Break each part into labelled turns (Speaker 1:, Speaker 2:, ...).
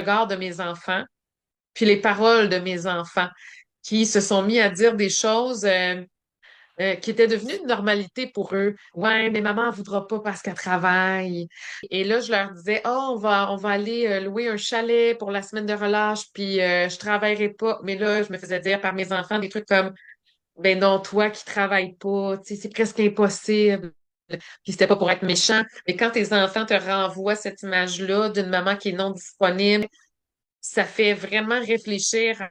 Speaker 1: regard de mes enfants, puis les paroles de mes enfants, qui se sont mis à dire des choses qui étaient devenues une normalité pour eux. Ouais, mais maman ne voudra pas parce qu'elle travaille. Et là, je leur disais, oh, on va aller louer un chalet pour la semaine de relâche, puis je travaillerai pas. Mais là, je me faisais dire par mes enfants des trucs comme, ben non, toi qui travailles pas, tu sais, c'est presque impossible. Puis c'était pas pour être méchant, mais quand tes enfants te renvoient cette image-là d'une maman qui est non disponible, ça fait vraiment réfléchir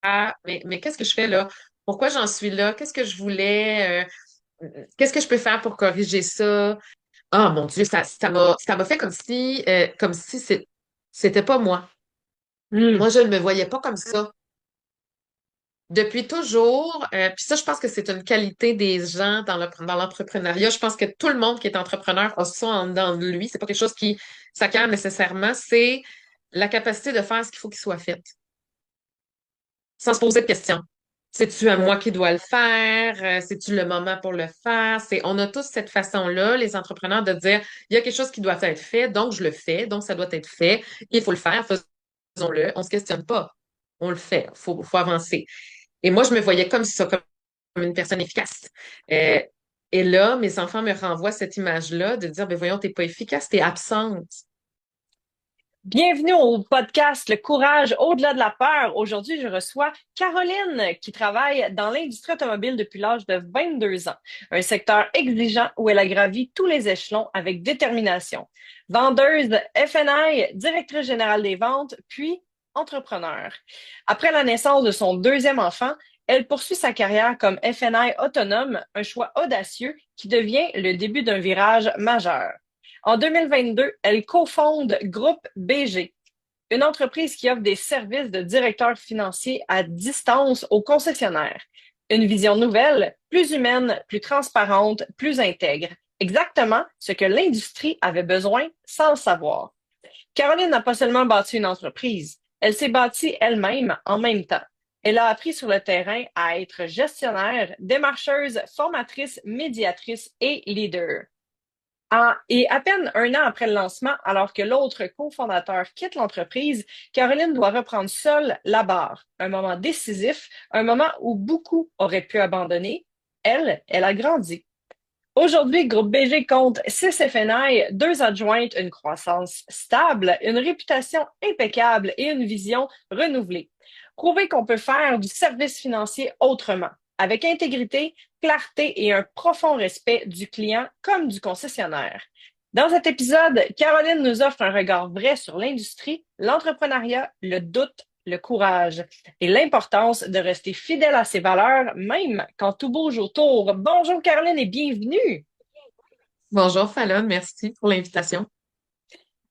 Speaker 1: à mais qu'est-ce que je fais là? Pourquoi j'en suis là? Qu'est-ce que je voulais? Qu'est-ce que je peux faire pour corriger ça? Ah mon Dieu, ça m'a fait comme si c'était pas moi.
Speaker 2: Hmm.
Speaker 1: Moi, je ne me voyais pas comme ça. Depuis toujours, puis ça, je pense que c'est une qualité des gens dans l'entrepreneuriat. Je pense que tout le monde qui est entrepreneur a ça en dedans de lui. C'est pas quelque chose qui s'acquiert nécessairement. C'est la capacité de faire ce qu'il faut qu'il soit fait, sans se poser de questions. C'est-tu à moi qui dois le faire? C'est-tu le moment pour le faire? On a tous cette façon-là, les entrepreneurs, de dire, il y a quelque chose qui doit être fait, donc je le fais, donc ça doit être fait, il faut le faire, faisons-le. On se questionne pas. On le fait. Faut avancer. Et moi, je me voyais comme ça, comme une personne efficace. Euh, et là, mes enfants me renvoient cette image-là de dire, ben voyons, t'es pas efficace, t'es absente.
Speaker 2: Bienvenue au podcast Le courage au-delà de la peur. Aujourd'hui, je reçois Caroline qui travaille dans l'industrie automobile depuis l'âge de 22 ans, un secteur exigeant où elle a gravi tous les échelons avec détermination. Vendeuse FNI, directrice générale des ventes, puis entrepreneur. Après la naissance de son deuxième enfant, elle poursuit sa carrière comme FNI autonome, un choix audacieux qui devient le début d'un virage majeur. En 2022, elle cofonde Groupe BG, une entreprise qui offre des services de directeur financier à distance aux concessionnaires. Une vision nouvelle, plus humaine, plus transparente, plus intègre. Exactement ce que l'industrie avait besoin sans le savoir. Caroline n'a pas seulement bâti une entreprise, elle s'est bâtie elle-même en même temps. Elle a appris sur le terrain à être gestionnaire, démarcheuse, formatrice, médiatrice et leader. Et à peine un an après le lancement, alors que l'autre cofondateur quitte l'entreprise, Caroline doit reprendre seule la barre. Un moment décisif, un moment où beaucoup auraient pu abandonner. Elle a grandi. Aujourd'hui, Groupe BG compte 6 FNI, 2 adjointes, une croissance stable, une réputation impeccable et une vision renouvelée. Prouver qu'on peut faire du service financier autrement, avec intégrité, clarté et un profond respect du client comme du concessionnaire. Dans cet épisode, Caroline nous offre un regard vrai sur l'industrie, l'entrepreneuriat, le doute, le courage et l'importance de rester fidèle à ses valeurs, même quand tout bouge autour. Bonjour Caroline et bienvenue.
Speaker 1: Bonjour Fallon, merci pour l'invitation.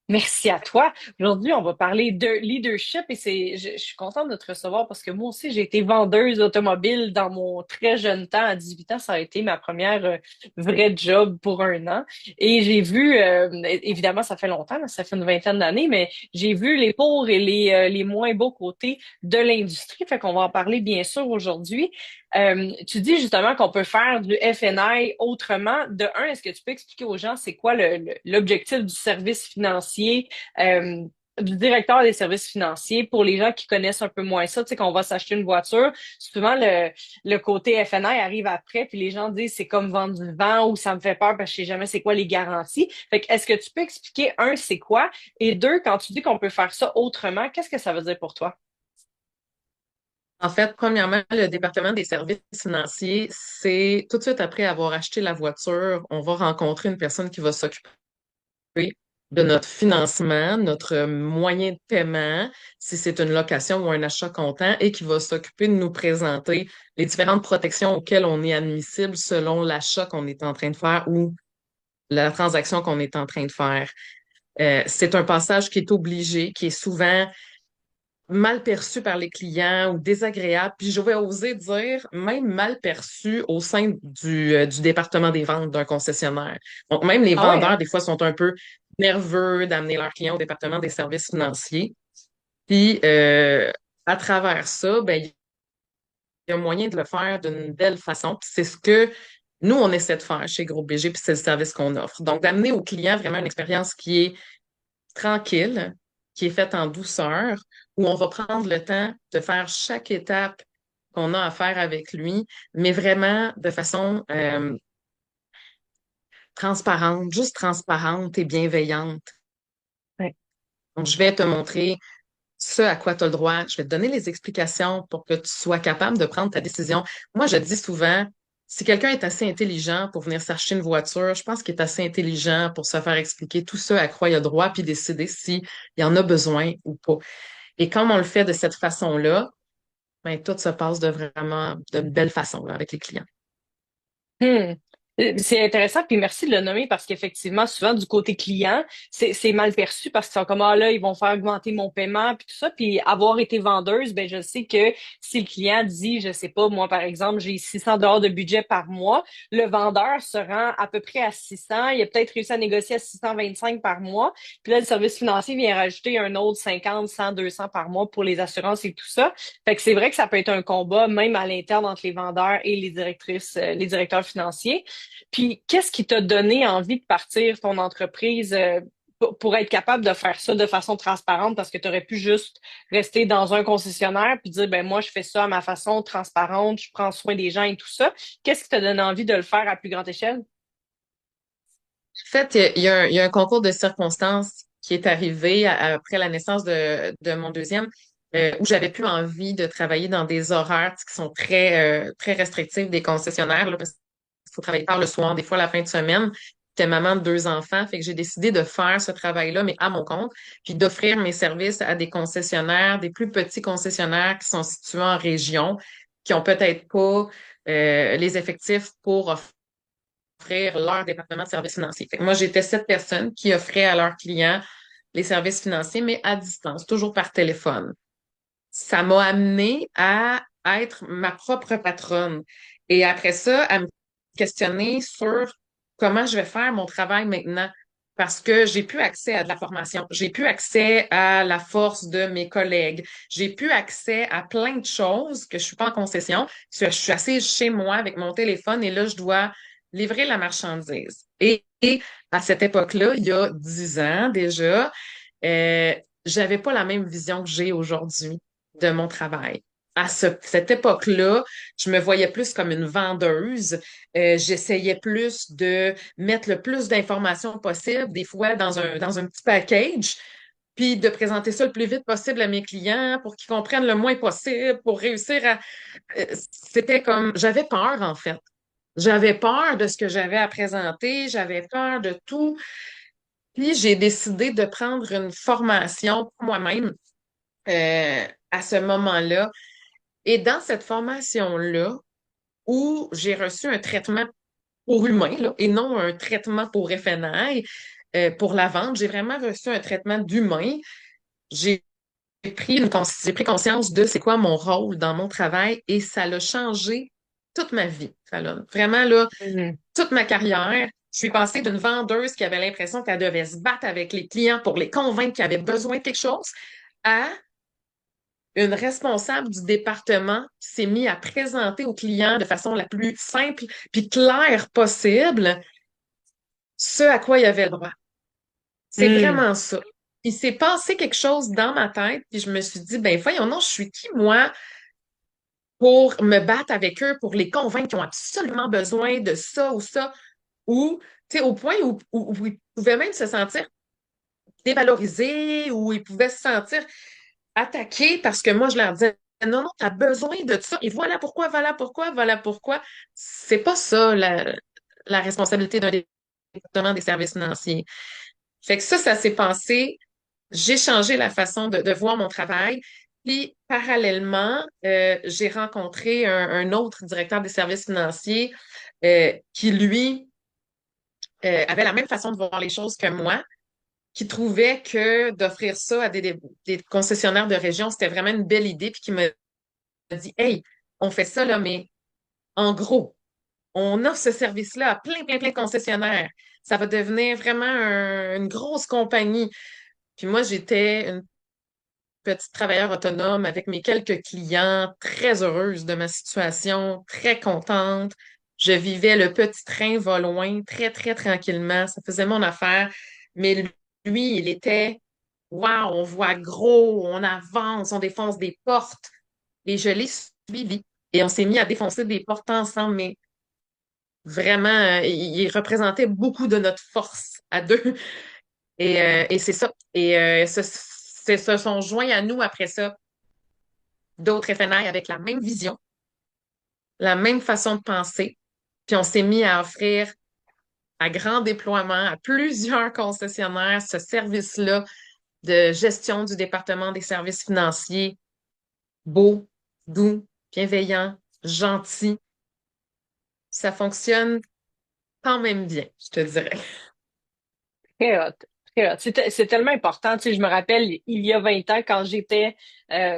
Speaker 2: Merci à toi. Aujourd'hui, on va parler de leadership et je suis contente de te recevoir parce que moi aussi, j'ai été vendeuse automobile dans mon très jeune temps. À 18 ans, ça a été ma première vraie job pour un an. Et j'ai vu, évidemment, ça fait longtemps, là, ça fait une vingtaine d'années, mais j'ai vu les pour et les moins beaux côtés de l'industrie. Fait qu'on va en parler bien sûr aujourd'hui. Tu dis justement qu'on peut faire du FNI autrement. De un, est-ce que tu peux expliquer aux gens c'est quoi l'objectif du service financier, du directeur des services financiers pour les gens qui connaissent un peu moins ça, tu sais, qu'on va s'acheter une voiture. Souvent, le côté FNI arrive après, puis les gens disent c'est comme vendre du vent ou ça me fait peur parce que je sais jamais c'est quoi les garanties. Fait que est-ce que tu peux expliquer, un, c'est quoi? Et deux, quand tu dis qu'on peut faire ça autrement, qu'est-ce que ça veut dire pour toi?
Speaker 1: En fait, premièrement, le département des services financiers, c'est tout de suite après avoir acheté la voiture, on va rencontrer une personne qui va s'occuper de notre financement, notre moyen de paiement, si c'est une location ou un achat comptant, et qui va s'occuper de nous présenter les différentes protections auxquelles on est admissible selon l'achat qu'on est en train de faire ou la transaction qu'on est en train de faire. C'est un passage qui est obligé, qui est souvent mal perçu par les clients ou désagréable, puis je vais oser dire même mal perçu au sein du département des ventes d'un concessionnaire. Donc, même les
Speaker 2: Ah ouais,
Speaker 1: vendeurs,
Speaker 2: hein?
Speaker 1: des fois, sont un peu nerveux d'amener leurs clients au département des services financiers. Puis, à travers ça, ben, il y a moyen de le faire d'une belle façon. Puis c'est ce que nous, on essaie de faire chez Groupe BG, puis c'est le service qu'on offre. Donc, d'amener aux clients vraiment une expérience qui est tranquille, qui est faite en douceur, où on va prendre le temps de faire chaque étape qu'on a à faire avec lui, mais vraiment de façon transparente, juste transparente et bienveillante.
Speaker 2: Ouais.
Speaker 1: Donc, je vais te montrer ce à quoi tu as le droit. Je vais te donner les explications pour que tu sois capable de prendre ta décision. Moi, je dis souvent, si quelqu'un est assez intelligent pour venir s'acheter une voiture, je pense qu'il est assez intelligent pour se faire expliquer tout ce à quoi il a droit puis décider s'il y en a besoin ou pas. Et quand on le fait de cette façon-là, ben, tout se passe de vraiment de belle façon là, avec les clients.
Speaker 2: Hmm. C'est intéressant, puis merci de le nommer parce qu'effectivement, souvent du côté client, c'est mal perçu parce qu'ils sont comme ah là, ils vont faire augmenter mon paiement puis tout ça. Puis avoir été vendeuse, ben je sais que si le client dit, je sais pas, moi par exemple, j'ai 600 dollars de budget par mois, le vendeur se rend à peu près à 600. Il a peut-être réussi à négocier à 625 par mois. Puis là, le service financier vient rajouter un autre 50, 100, 200 par mois pour les assurances et tout ça. Fait que c'est vrai que ça peut être un combat, même à l'interne entre les vendeurs et les directrices, les directeurs financiers. Puis, qu'est-ce qui t'a donné envie de partir ton entreprise pour être capable de faire ça de façon transparente? Parce que tu aurais pu juste rester dans un concessionnaire puis dire, ben moi, je fais ça à ma façon transparente, je prends soin des gens et tout ça. Qu'est-ce qui t'a donné envie de le faire à plus grande échelle?
Speaker 1: En fait, il y a un concours de circonstances qui est arrivé après la naissance de mon deuxième, où j'avais plus envie de travailler dans des horaires qui sont très restrictifs des concessionnaires, là, parce qu'il faut travailler tard le soir, des fois la fin de semaine. J'étais maman de deux enfants, fait que j'ai décidé de faire ce travail-là, mais à mon compte, puis d'offrir mes services à des concessionnaires, des plus petits concessionnaires qui sont situés en région, qui ont peut-être pas les effectifs pour offrir leur département de services financiers. Fait que moi, j'étais cette personne qui offrait à leurs clients les services financiers, mais à distance, toujours par téléphone. Ça m'a amené à être ma propre patronne. Et après ça, à me questionner sur comment je vais faire mon travail maintenant. Parce que j'ai plus accès à de la formation, j'ai plus accès à la force de mes collègues, j'ai plus accès à plein de choses que je suis pas en concession. Je suis assise chez moi avec mon téléphone et là, je dois livrer la marchandise. Et à cette époque-là, il y a 10 ans déjà, euh, j'avais pas la même vision que j'ai aujourd'hui de mon travail. Cette époque-là, je me voyais plus comme une vendeuse. J'essayais plus de mettre le plus d'informations possible, des fois dans un petit package, puis de présenter ça le plus vite possible à mes clients pour qu'ils comprennent le moins possible, pour réussir à... C'était comme... J'avais peur, en fait. J'avais peur de ce que j'avais à présenter, j'avais peur de tout. Puis j'ai décidé de prendre une formation pour moi-même à ce moment-là. Et dans cette formation-là, où j'ai reçu un traitement pour humain, là, et non un traitement pour FNI, pour la vente, j'ai vraiment reçu un traitement d'humain. J'ai j'ai pris conscience de c'est quoi mon rôle dans mon travail et ça l'a changé toute ma vie. Ça l'a vraiment, là,
Speaker 2: Mhm.
Speaker 1: toute ma carrière. Je suis passée d'une vendeuse qui avait l'impression qu'elle devait se battre avec les clients pour les convaincre qu'ils avaient besoin de quelque chose à une responsable du département qui s'est mise à présenter aux clients de façon la plus simple puis claire possible ce à quoi il avait le droit. C'est
Speaker 2: Hmm.
Speaker 1: vraiment ça. Il s'est passé quelque chose dans ma tête, puis je me suis dit, ben voyons non, je suis qui, moi, pour me battre avec eux, pour les convaincre qu'ils ont absolument besoin de ça ou ça, ou, tu sais, au point où ils pouvaient même se sentir dévalorisés, où ils pouvaient se sentir attaqués parce que moi, je leur disais, non, non, tu as besoin de ça, et voilà pourquoi, voilà pourquoi, voilà pourquoi. C'est pas ça, la responsabilité d'un département des services financiers. Fait que ça s'est passé. J'ai changé la façon de voir mon travail. Puis, parallèlement, j'ai rencontré un autre directeur des services financiers qui, lui, avait la même façon de voir les choses que moi, qui trouvait que d'offrir ça à des concessionnaires de région, c'était vraiment une belle idée, puis qui m'a dit, Hey, on fait ça, là, mais en gros, on offre ce service-là à plein de concessionnaires. Ça va devenir vraiment une grosse compagnie. Puis moi, j'étais une petite travailleur autonome avec mes quelques clients, très heureuse de ma situation, très contente. Je vivais le petit train va loin, très tranquillement. Ça faisait mon affaire. Mais lui, il était wow, on voit gros, on avance, on défonce des portes. Et je l'ai suivi. Et on s'est mis à défoncer des portes ensemble, mais vraiment, il représentait beaucoup de notre force à deux. Et c'est ça. Et se sont joints à nous après ça d'autres FNI avec la même vision, la même façon de penser. Puis on s'est mis à offrir à grand déploiement à plusieurs concessionnaires ce service-là de gestion du département des services financiers, beau, doux, bienveillant, gentil. Ça fonctionne quand même bien, je te dirais.
Speaker 2: Très hot. Très hot. C'est tellement important. Tu sais, je me rappelle, il y a 20 ans, quand j'étais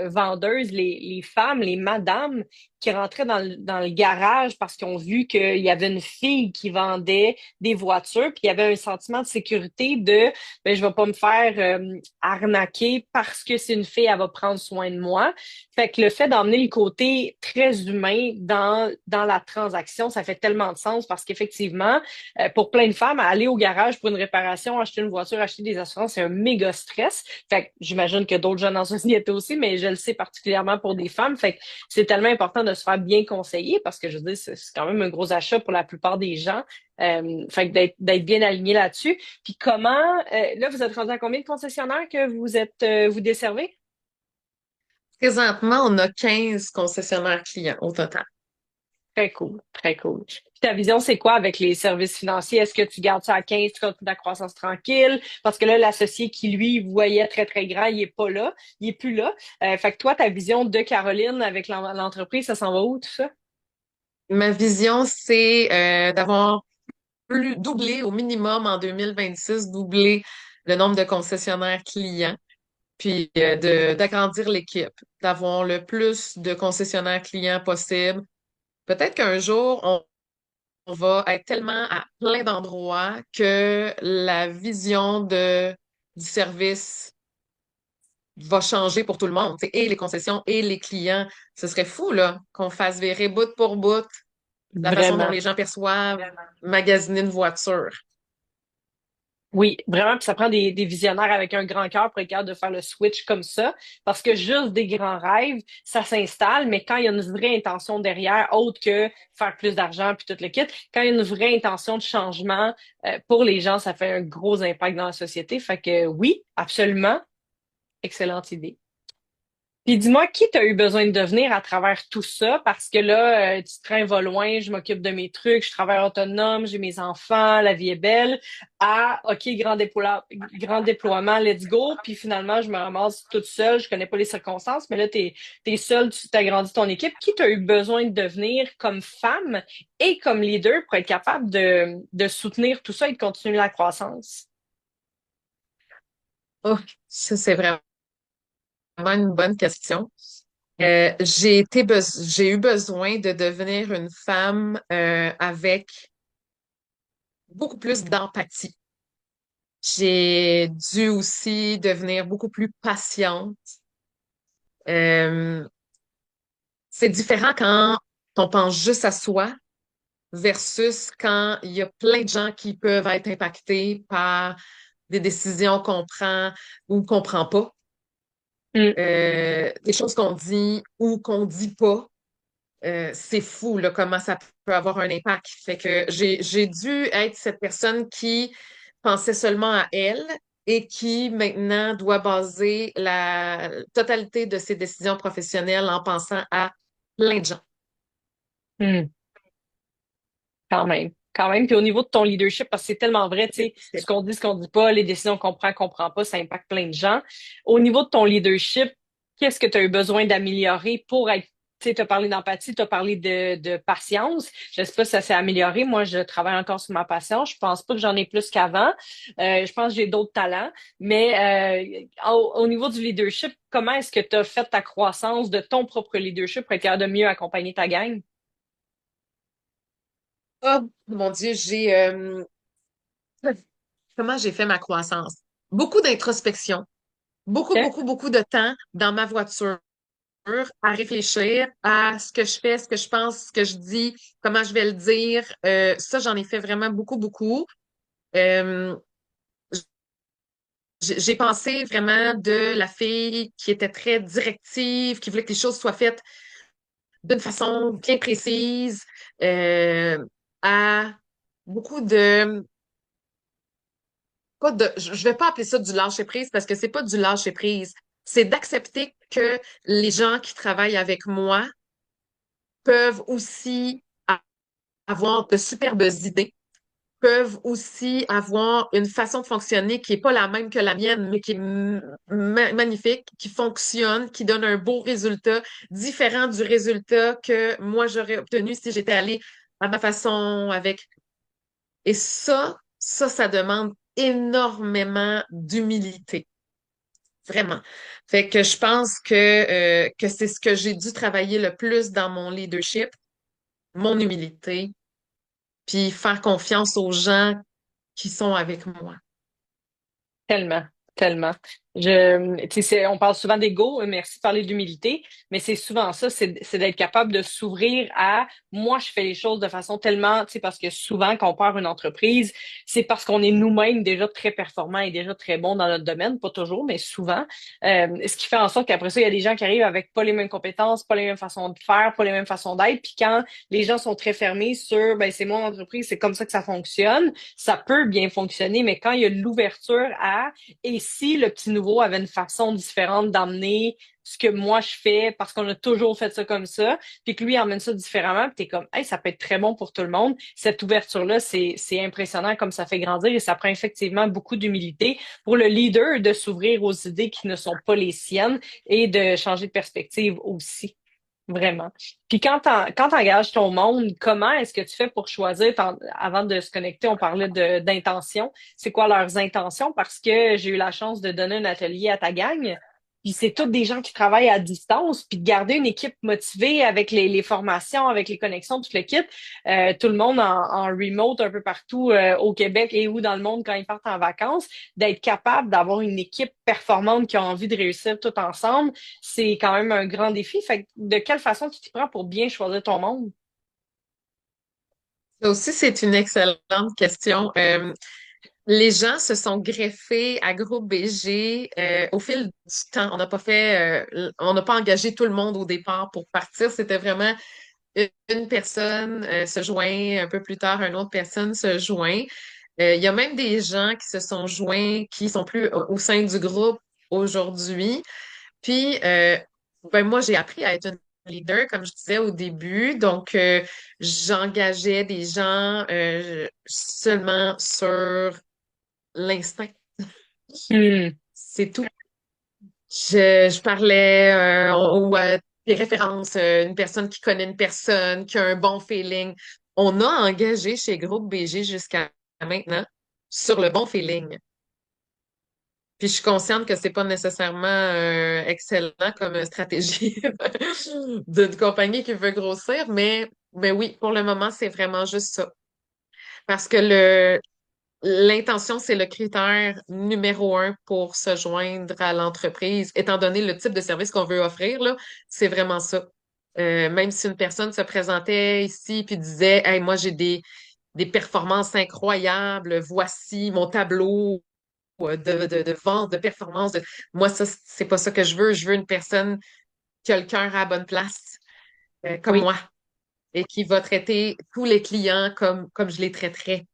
Speaker 2: vendeuse, les femmes, les madames qui rentraient dans le garage parce qu'ils ont vu qu'il y avait une fille qui vendait des voitures, puis il y avait un sentiment de sécurité de ben, je vais pas me faire arnaquer parce que c'est une fille, elle va prendre soin de moi. Fait que le fait d'emmener le côté très humain dans la transaction, ça fait tellement de sens parce qu'effectivement, pour plein de femmes, aller au garage pour une réparation, acheter une voiture, acheter des assurances, c'est un méga stress. Fait que j'imagine que d'autres jeunes en société aussi, mais je le sais particulièrement pour des femmes. Fait que c'est tellement important de se faire bien conseiller parce que je veux dire, c'est quand même un gros achat pour la plupart des gens. Fait que d'être bien aligné là-dessus. Puis comment, là, vous êtes rendu à combien de concessionnaires que vous êtes, vous desservez?
Speaker 1: Présentement, on a 15 concessionnaires clients au total.
Speaker 2: Très cool, très cool. Puis ta vision, c'est quoi avec les services financiers? Est-ce que tu gardes ça à 15, tu continues ta croissance tranquille? Parce que là, l'associé qui, lui, voyait très, très grand, il est pas là, il est plus là. Fait que toi, ta vision de Caroline avec l'entreprise, ça s'en va où, tout ça?
Speaker 1: Ma vision, c'est d'avoir doublé au minimum en 2026, doubler le nombre de concessionnaires clients, puis d'agrandir l'équipe, d'avoir le plus de concessionnaires clients possible. Peut-être qu'un jour, on va être tellement à plein d'endroits que la vision du service va changer pour tout le monde, tu sais, et les concessions et les clients. Ce serait fou, là, qu'on fasse virer bout pour bout la façon dont
Speaker 2: Vraiment.
Speaker 1: les gens perçoivent magasiner une voiture.
Speaker 2: Oui, vraiment, puis ça prend des visionnaires avec un grand cœur pour être capable de faire le switch comme ça, parce que juste des grands rêves, ça s'installe, mais quand il y a une vraie intention derrière, autre que faire plus d'argent puis tout le kit, quand il y a une vraie intention de changement pour les gens, ça fait un gros impact dans la société. Fait que oui, absolument, excellente idée. Puis dis-moi, qui t'as eu besoin de devenir à travers tout ça? Parce que là, tu train va loin, je m'occupe de mes trucs, je travaille autonome, j'ai mes enfants, la vie est belle. À, OK, grand déploiement, let's go. Puis finalement, je me ramasse toute seule, je connais pas les circonstances, mais là, t'es seule, tu t'agrandis ton équipe. Qui t'as eu besoin de devenir comme femme et comme leader pour être capable de soutenir tout ça et de continuer la croissance?
Speaker 1: Oh, ça, c'est vraiment une bonne question. J'ai eu besoin de devenir une femme avec beaucoup plus d'empathie. J'ai dû aussi devenir beaucoup plus patiente. Euh, c'est différent quand on pense juste à soi versus quand il y a plein de gens qui peuvent être impactés par des décisions qu'on prend ou qu'on prend pas,
Speaker 2: Mm,
Speaker 1: des choses qu'on dit ou qu'on dit pas. C'est fou là, comment ça peut avoir un impact. Fait que j'ai dû être cette personne qui pensait seulement à elle et qui maintenant doit baser la totalité de ses décisions professionnelles en pensant à plein de gens.
Speaker 2: mm. Quand même. Quand même. Puis au niveau de ton leadership, parce que c'est tellement vrai, tu sais, ce qu'on dit pas, les décisions qu'on prend pas, ça impacte plein de gens. Au niveau de ton leadership, qu'est-ce que tu as eu besoin d'améliorer pour être, tu sais, tu as parlé d'empathie, tu as parlé de patience. Je sais pas si ça s'est amélioré. Moi, je travaille encore sur ma patience. Je pense pas que j'en ai plus qu'avant. Je pense que j'ai d'autres talents. Mais au niveau du leadership, comment est-ce que tu as fait ta croissance de ton propre leadership pour être capable de mieux accompagner ta gang?
Speaker 1: Oh mon Dieu, comment j'ai fait ma croissance? Beaucoup d'introspection,
Speaker 2: OK?
Speaker 1: beaucoup de temps dans ma voiture à réfléchir à ce que je fais, ce que je pense, ce que je dis, comment je vais le dire. Ça, j'en ai fait vraiment beaucoup. Euh, j'ai pensé vraiment de la fille qui était très directive, qui voulait que les choses soient faites d'une façon bien précise, euh, à beaucoup de, pas de, je vais pas appeler ça du lâcher prise parce que c'est pas du lâcher prise. C'est d'accepter que les gens qui travaillent avec moi peuvent aussi avoir de superbes idées, peuvent aussi avoir une façon de fonctionner qui est pas la même que la mienne, mais qui est magnifique, qui fonctionne, qui donne un beau résultat, différent du résultat que moi j'aurais obtenu si j'étais allée à ma façon avec. Et ça demande énormément d'humilité. Vraiment. Fait que je pense que c'est ce que j'ai dû travailler le plus dans mon leadership, mon humilité, puis faire confiance aux gens qui sont avec moi.
Speaker 2: Tellement, tellement. Tu sais, on parle souvent d'ego, merci de parler d'humilité, mais c'est souvent ça, c'est d'être capable de s'ouvrir à moi, je fais les choses de façon tellement, tu sais, parce que souvent, quand on part une entreprise, c'est parce qu'on est nous-mêmes déjà très performants et déjà très bons dans notre domaine, pas toujours, mais souvent. Ce qui fait en sorte qu'après ça, il y a des gens qui arrivent avec pas les mêmes compétences, pas les mêmes façons de faire, pas les mêmes façons d'être, puis quand les gens sont très fermés sur, ben, c'est mon entreprise, c'est comme ça que ça fonctionne, ça peut bien fonctionner, mais quand il y a l'ouverture à et si le petit nouveau avait une façon différente d'emmener ce que moi je fais parce qu'on a toujours fait ça comme ça, puis que lui emmène ça différemment, puis t'es comme, hey, ça peut être très bon pour tout le monde. Cette ouverture-là, c'est impressionnant comme ça fait grandir et ça prend effectivement beaucoup d'humilité pour le leader de s'ouvrir aux idées qui ne sont pas les siennes et de changer de perspective aussi. Vraiment. Puis quand t'engages ton monde, comment est-ce que tu fais pour choisir, avant de se connecter, on parlait d'intention. C'est quoi leurs intentions? Parce que j'ai eu la chance de donner un atelier à ta gang. Puis c'est tous des gens qui travaillent à distance, puis de garder une équipe motivée avec les formations, avec les connexions, tout le kit. Tout le monde en remote un peu partout au Québec et ou dans le monde quand ils partent en vacances, d'être capable d'avoir une équipe performante qui a envie de réussir tout ensemble c'est quand même un grand défi. Fait que de quelle façon tu t'y prends pour bien choisir ton monde?
Speaker 1: Ça aussi, c'est une excellente question. Les gens se sont greffés à Groupe BG au fil du temps. On n'a pas engagé tout le monde au départ pour partir. C'était vraiment une personne se joint, un peu plus tard, une autre personne se joint. Il y a même des gens qui se sont joints, qui sont plus au sein du groupe aujourd'hui. Puis, ben moi, j'ai appris à être une leader, comme je disais au début. Donc, j'engageais des gens seulement sur l'instinct.
Speaker 2: Hmm.
Speaker 1: C'est tout. Je parlais ou des références, une personne qui connaît une personne, qui a un bon feeling. On a engagé chez Groupe BG jusqu'à maintenant sur le bon feeling. Puis je suis consciente que c'est pas nécessairement excellent comme stratégie d'une compagnie qui veut grossir, mais oui, pour le moment, c'est vraiment juste ça. Parce que l'intention, c'est le critère numéro un pour se joindre à l'entreprise. Étant donné le type de service qu'on veut offrir, là, c'est vraiment ça. Même si une personne se présentait ici puis disait, Hey, moi, j'ai des performances incroyables, voici mon tableau de vente, de performance. Moi, ça, c'est pas ça que je veux. Je veux une personne qui a le cœur à la bonne place, comme
Speaker 2: Oui.
Speaker 1: moi, et qui va traiter tous les clients comme je les traiterais.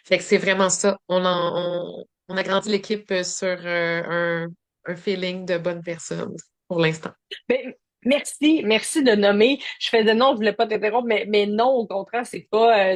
Speaker 1: Fait que c'est vraiment ça. On a grandi l'équipe sur un feeling de bonne personne pour l'instant.
Speaker 2: Ben, merci de nommer. Je faisais non, je voulais pas t'interrompre, mais non, au contraire, c'est pas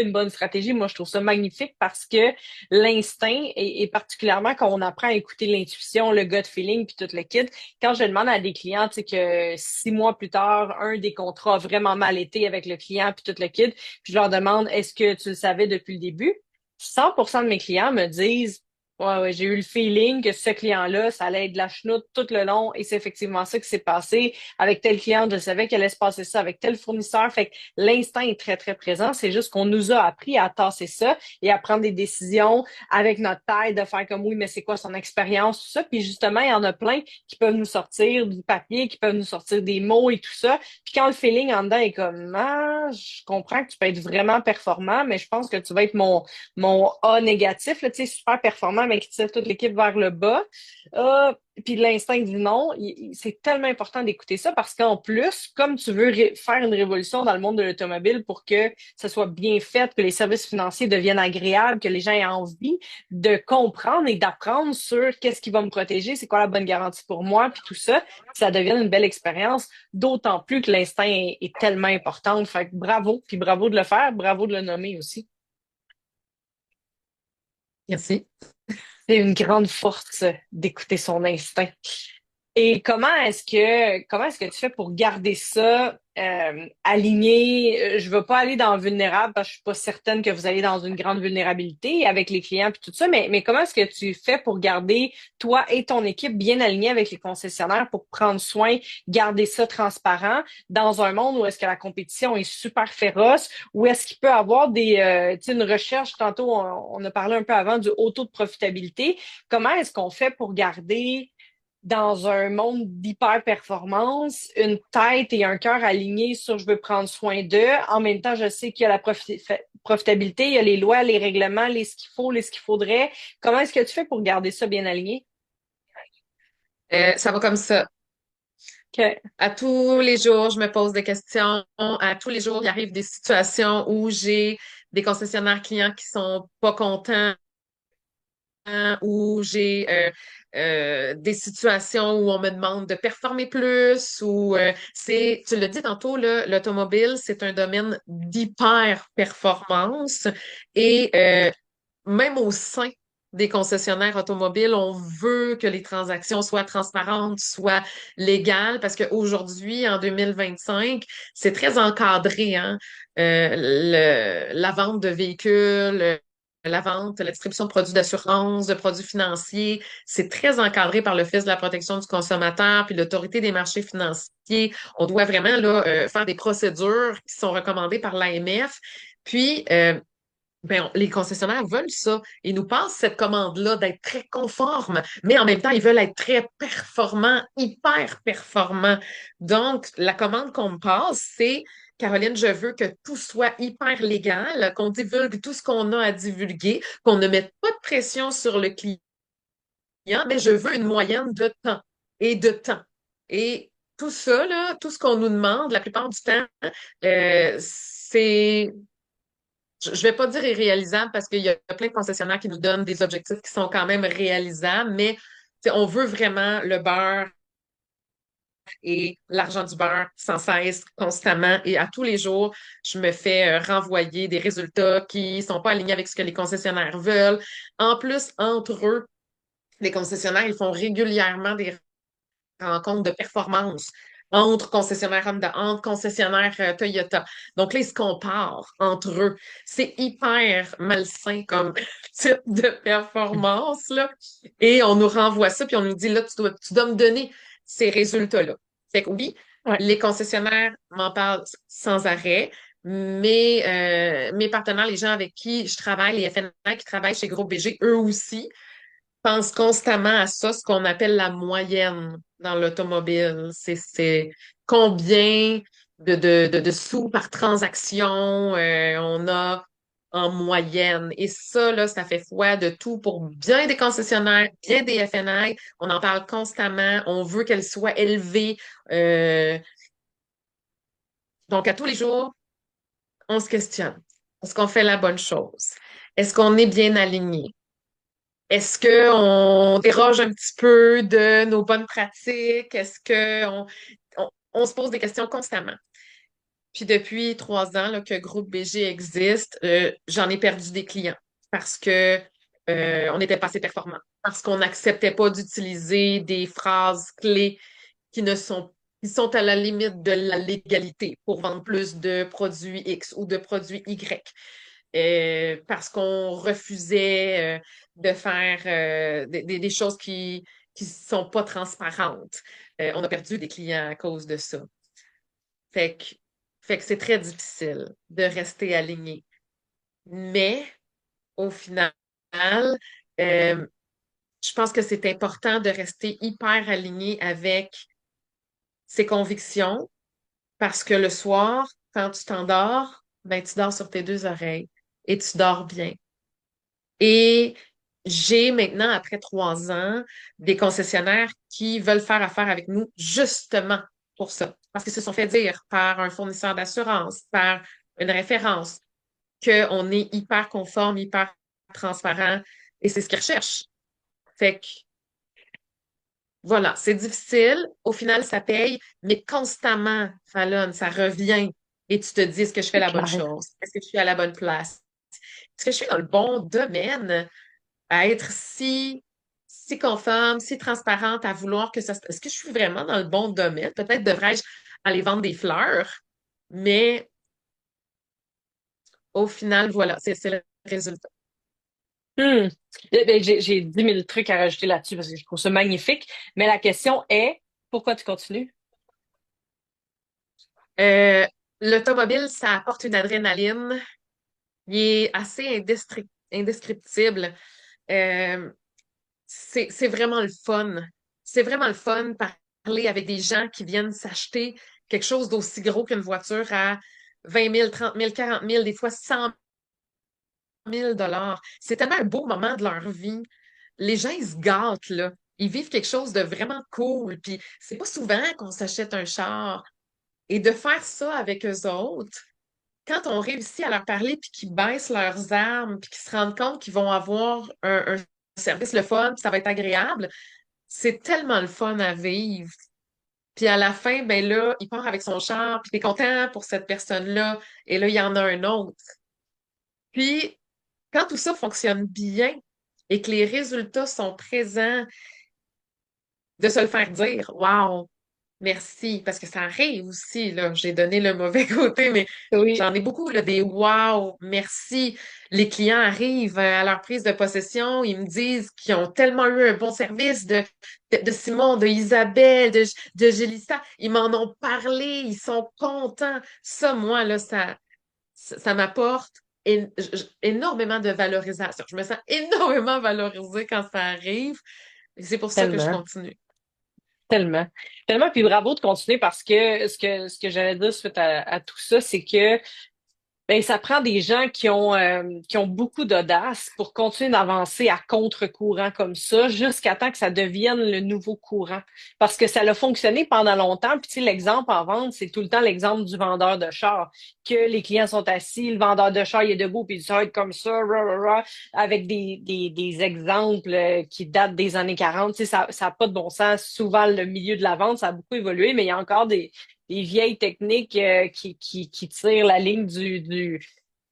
Speaker 2: une bonne stratégie. Moi, je trouve ça magnifique parce que l'instinct, et particulièrement quand on apprend à écouter l'intuition, le gut feeling, puis tout le kit, quand je demande à des clients, tu sais, que 6 mois plus tard, un des contrats a vraiment mal été avec le client, puis tout le kit, puis je leur demande, est-ce que tu le savais depuis le début? 100% de mes clients me disent, ouais, ouais, j'ai eu le feeling que ce client-là, ça allait être de la chenoute tout le long et c'est effectivement ça qui s'est passé. Avec tel client, je savais qu'elle allait se passer ça avec tel fournisseur. Fait que l'instinct est très, très présent. C'est juste qu'on nous a appris à tasser ça et à prendre des décisions avec notre taille, de faire comme oui, mais c'est quoi son expérience, tout ça. Puis justement, il y en a plein qui peuvent nous sortir du papier, qui peuvent nous sortir des mots et tout ça. Puis quand le feeling en dedans est comme, ah, je comprends que tu peux être vraiment performant, mais je pense que tu vas être mon A négatif, là, tu sais, super performant, mais qui tire toute l'équipe vers le bas. Ah, puis l'instinct dit non. C'est tellement important d'écouter ça parce qu'en plus, comme tu veux faire une révolution dans le monde de l'automobile pour que ça soit bien fait, que les services financiers deviennent agréables, que les gens aient envie de comprendre et d'apprendre sur qu'est-ce qui va me protéger, c'est quoi la bonne garantie pour moi, puis tout ça, que ça devienne une belle expérience, d'autant plus que l'instinct est tellement important. Fait que bravo, puis bravo de le faire, bravo de le nommer aussi.
Speaker 1: Merci.
Speaker 2: C'est une grande force d'écouter son instinct. Et comment est-ce que tu fais pour garder ça aligné? Je veux pas aller dans le vulnérable parce que je suis pas certaine que vous allez dans une grande vulnérabilité avec les clients puis tout ça, mais comment est-ce que tu fais pour garder toi et ton équipe bien alignés avec les concessionnaires pour prendre soin, garder ça transparent dans un monde où est-ce que la compétition est super féroce, où est-ce qu'il peut y avoir tu sais, une recherche, tantôt on a parlé un peu avant du haut taux de profitabilité. Comment est-ce qu'on fait pour garder dans un monde d'hyper-performance, une tête et un cœur alignés sur je veux prendre soin d'eux. En même temps, je sais qu'il y a la profitabilité, il y a les lois, les règlements, les ce qu'il faut, les ce qu'il faudrait. Comment est-ce que tu fais pour garder ça bien aligné?
Speaker 1: Ça va comme ça.
Speaker 2: OK.
Speaker 1: À tous les jours, je me pose des questions. À tous les jours, il arrive des situations où j'ai des concessionnaires clients qui sont pas contents, où j'ai des situations où on me demande de performer plus, ou tu le dis tantôt, là, l'automobile, c'est un domaine d'hyper performance et même au sein des concessionnaires automobiles, on veut que les transactions soient transparentes, soient légales, parce qu'aujourd'hui, en 2025, c'est très encadré, hein, la vente de véhicules, la vente, la distribution de produits d'assurance, de produits financiers, c'est très encadré par l'Office de la protection du consommateur puis l'Autorité des marchés financiers. On doit vraiment là, faire des procédures qui sont recommandées par l'AMF. Puis, les concessionnaires veulent ça. Ils nous passent cette commande-là d'être très conformes, mais en même temps, ils veulent être très performants, hyper performants. Donc, la commande qu'on me passe, c'est, Caroline, je veux que tout soit hyper légal, qu'on divulgue tout ce qu'on a à divulguer, qu'on ne mette pas de pression sur le client, mais je veux une moyenne de temps et de temps. Et tout ça, là, tout ce qu'on nous demande, la plupart du temps, c'est je vais pas dire irréalisable parce qu'il y a plein de concessionnaires qui nous donnent des objectifs qui sont quand même réalisables, mais tu sais, on veut vraiment le beurre et l'argent du beurre sans cesse, constamment. Et à tous les jours, je me fais renvoyer des résultats qui sont pas alignés avec ce que les concessionnaires veulent. En plus, entre eux, les concessionnaires, ils font régulièrement des rencontres de performance entre concessionnaires Honda, entre concessionnaires Toyota. Donc là, ils se comparent entre eux. C'est hyper malsain comme type de performance, là. Et on nous renvoie ça, puis on nous dit, là, tu dois me donner ces résultats-là. Fait que oui,
Speaker 2: Ouais.
Speaker 1: les concessionnaires m'en parlent sans arrêt, mais mes partenaires, les gens avec qui je travaille, les FNA qui travaillent chez Groupe BG, eux aussi, pense constamment à ça, ce qu'on appelle la moyenne dans l'automobile. C'est combien de sous par transaction on a en moyenne. Et ça, là, ça fait foi de tout pour bien des concessionnaires, bien des FNI. On en parle constamment. On veut qu'elles soient élevées. Euh, donc, à tous les jours, on se questionne. Est-ce qu'on fait la bonne chose? Est-ce qu'on est bien aligné? Est-ce qu'on déroge un petit peu de nos bonnes pratiques? On se pose des questions constamment? Puis depuis 3 ans là, que Groupe BG existe, j'en ai perdu des clients parce que on n'était pas assez performant, parce qu'on n'acceptait pas d'utiliser des phrases clés qui ne sont qui sont à la limite de la légalité pour vendre plus de produits X ou de produits Y parce qu'on refusait de faire des choses qui sont pas transparentes. On a perdu des clients à cause de ça. Fait que, fait que c'est très difficile de rester aligné. Mais au final, euh, je pense que c'est important de rester hyper aligné avec ses convictions parce que le soir, quand tu t'endors, ben, tu dors sur tes deux oreilles et tu dors bien. Et j'ai maintenant, après 3 ans, des concessionnaires qui veulent faire affaire avec nous justement pour ça. Parce qu'ils se sont fait dire par un fournisseur d'assurance, par une référence, qu'on est hyper conforme, hyper transparent, et c'est ce qu'ils recherchent. Fait que, voilà, c'est difficile. Au final, ça paye, mais constamment, Fallon, ça revient. Et tu te dis, est-ce que je fais
Speaker 2: C'est
Speaker 1: la bonne
Speaker 2: clair.
Speaker 1: chose? Est-ce que je suis à la bonne place? Est-ce que je suis dans le bon domaine à être si conforme, si transparente, à vouloir que ça se... Est-ce que je suis vraiment dans le bon domaine? Peut-être devrais-je aller vendre des fleurs, mais au final, voilà, c'est le résultat.
Speaker 2: Hmm. Ben, j'ai 10 000 trucs à rajouter là-dessus parce que je trouve ça magnifique. Mais la question est, pourquoi tu continues?
Speaker 1: Euh, L'automobile, ça apporte une adrénaline. Il est assez indescriptible. Euh, c'est vraiment le fun. C'est vraiment le fun parler avec des gens qui viennent s'acheter quelque chose d'aussi gros qu'une voiture à 20 000, 30 000, 40 000, des fois 100 000 dollars. C'est tellement un beau moment de leur vie. Les gens, ils se gâtent, là. Ils vivent quelque chose de vraiment cool. Puis c'est pas souvent qu'on s'achète un char. Et de faire ça avec eux autres, quand on réussit à leur parler puis qu'ils baissent leurs armes puis qu'ils se rendent compte qu'ils vont avoir un service le fun, puis ça va être agréable, c'est tellement le fun à vivre. Puis à la fin, ben là, il part avec son char, puis t'es content pour cette personne-là, et là, il y en a un autre. Puis, quand tout ça fonctionne bien et que les résultats sont présents, de se le faire dire, wow, merci, parce que ça arrive aussi, là. J'ai donné le mauvais côté, mais
Speaker 2: Oui,
Speaker 1: j'en ai beaucoup, là, des wow, merci. Les clients arrivent à leur prise de possession, ils me disent qu'ils ont tellement eu un bon service de Simon, de Isabelle, de Gélissa. Ils m'en ont parlé, ils sont contents. Ça, moi, là, ça m'apporte énormément de valorisation. Je me sens énormément valorisée quand ça arrive. Et c'est pour ça que je
Speaker 2: tellement.
Speaker 1: continue.
Speaker 2: Tellement. Tellement. Puis bravo de continuer parce que ce que j'allais dire suite à tout ça, c'est que ben, ça prend des gens qui ont beaucoup d'audace pour continuer d'avancer à contre-courant comme ça, jusqu'à temps que ça devienne le nouveau courant. Parce que ça a fonctionné pendant longtemps. Puis, tu sais, l'exemple en vente, c'est tout le temps l'exemple du vendeur de char. Que les clients sont assis, le vendeur de char, il est debout, puis il dit ça va être comme ça, rah, rah, rah, avec des exemples qui datent des années 40. Tu sais, ça n'a pas de bon sens. Souvent, le milieu de la vente, ça a beaucoup évolué, mais il y a encore des vieilles techniques qui tirent la ligne du